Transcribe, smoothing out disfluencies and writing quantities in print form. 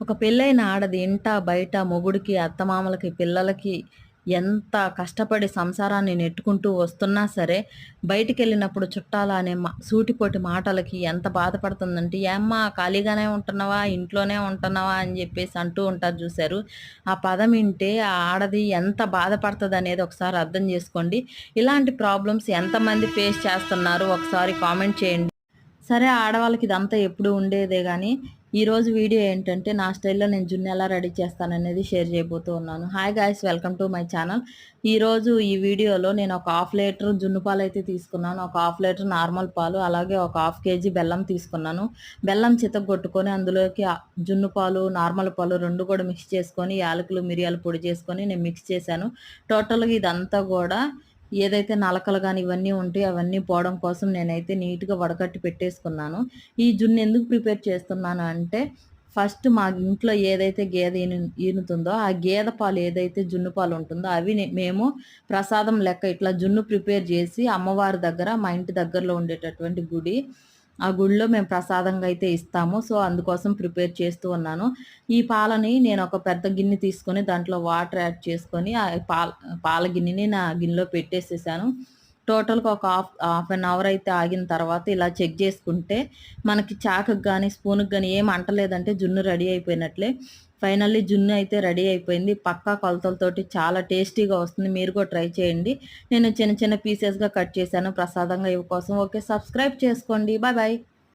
ఒక పెళ్ళైన ఆడది ఇంట, బయట మొగుడికి, అత్తమామలకి, పిల్లలకి ఎంత కష్టపడి సంసారాన్ని నెట్టుకుంటూ వస్తున్నా సరే, బయటికెళ్ళినప్పుడు చుట్టాల అనే సూటిపోటి మాటలకి ఎంత బాధపడుతుందంటే, "ఏమ్మా ఖాళీగానే ఉంటున్నావా? ఇంట్లోనే ఉంటున్నావా?" అని జెప్పేసి అంటూ ఉంటారు జూసారు. ఆ పదం ఇంటే ఆ ఆడది ఎంత బాధపడతదనేది ఒకసారి అర్థం జేసుకోండి. ఇలాంటి ప్రాబ్లమ్స్ ఎంతమంది ఫేస్ చేస్తున్నారో ఒకసారి కామెంట్ చేయండి. సరే ఆడవాళ్ళకి ఇదంతా ఎప్పుడు ఉండేదే గానీ, ఈరోజు వీడియో ఏంటంటే, నా స్టైల్‌లో నేను జున్ను ఎలా రెడీ చేస్తాననేది షేర్ చేయబోతూ ఉన్నాను. Hi guys! Welcome to my channel. ఈరోజు ఈ వీడియోలో నేను ఒక హాఫ్ లీటర్ జున్ను పాలైతే తీసుకున్నాను. ఒక హాఫ్ లీటర్ నార్మల్ పాలు, అలాగే ఒక హాఫ్ కేజీ బెల్లం తీసుకున్నాను. బెల్లం చితగ్గొట్టుకొని అందులోకి జున్ను పాలు, నార్మల్ పాలు 2 కూడా మిక్స్ చేసుకొని, యాలకులు, మిరియాల పొడి చేసుకొని నేను మిక్స్ చేశాను. టోటల్‌గా ఇదంతా గూడా ఏదైతే నలకలు గాని ఇవన్నీ ఉంటాయో అవన్నీ పోవడం కోసం నేనైతే నీట్‌గా వడకట్టి పెట్టేసుకున్నాను. ఈ జున్ను ఎందుకు ప్రిపేర్ చేస్తున్నాను అంటే, ఫస్ట్ మా ఇంట్లో ఏదైతే గేదె ఈనుతుందో, ఆ గేదె పాలు ఏదైతే జున్ను పాలు ఉంటుందో అవి మేము ప్రసాదం లెక్క ఇట్లా జున్ను ప్రిపేర్ చేసి అమ్మవారి దగ్గర మా ఇంటి దగ్గరలో ఉండేటటువంటి గుడి, ఆ గుడిలో మేము ప్రసాదంగా అయితే ఇస్తాము. సో, అందుకోసం ప్రిపేర్ చేస్తూ ఉన్నాను. ఈ పాలని నేను ఒక పెద్ద గిన్నె తీసుకొని దాంట్లో వాటర్ యాడ్ చేసుకొని పాల గిన్నెని నా గిన్నెలో పెట్టేసేసాను. టోటల్‌గా ఒక హాఫ్ అన్ అవర్ అయితే ఆగిన తర్వాత ఇలా చెక్ చేసుకుంటే మనకి చాకుకి గానీ, స్పూన్‌కి గానీ ఏం అంటలేదంటే జున్ను రెడీ అయిపోయినట్లే. ఫైనల్లీ జున్ను అయితే రెడీ అయిపోయింది. పక్కా కొలతలతోటి చాలా టేస్టీగా వస్తుంది. మీరు కూడా ట్రై చేయండి. నేను చిన్న చిన్న పీసెస్‌గా కట్ చేశాను ప్రసాదంగా ఇవి కోసం. ఓకే. సబ్స్క్రైబ్ చేసుకోండి. Bye bye.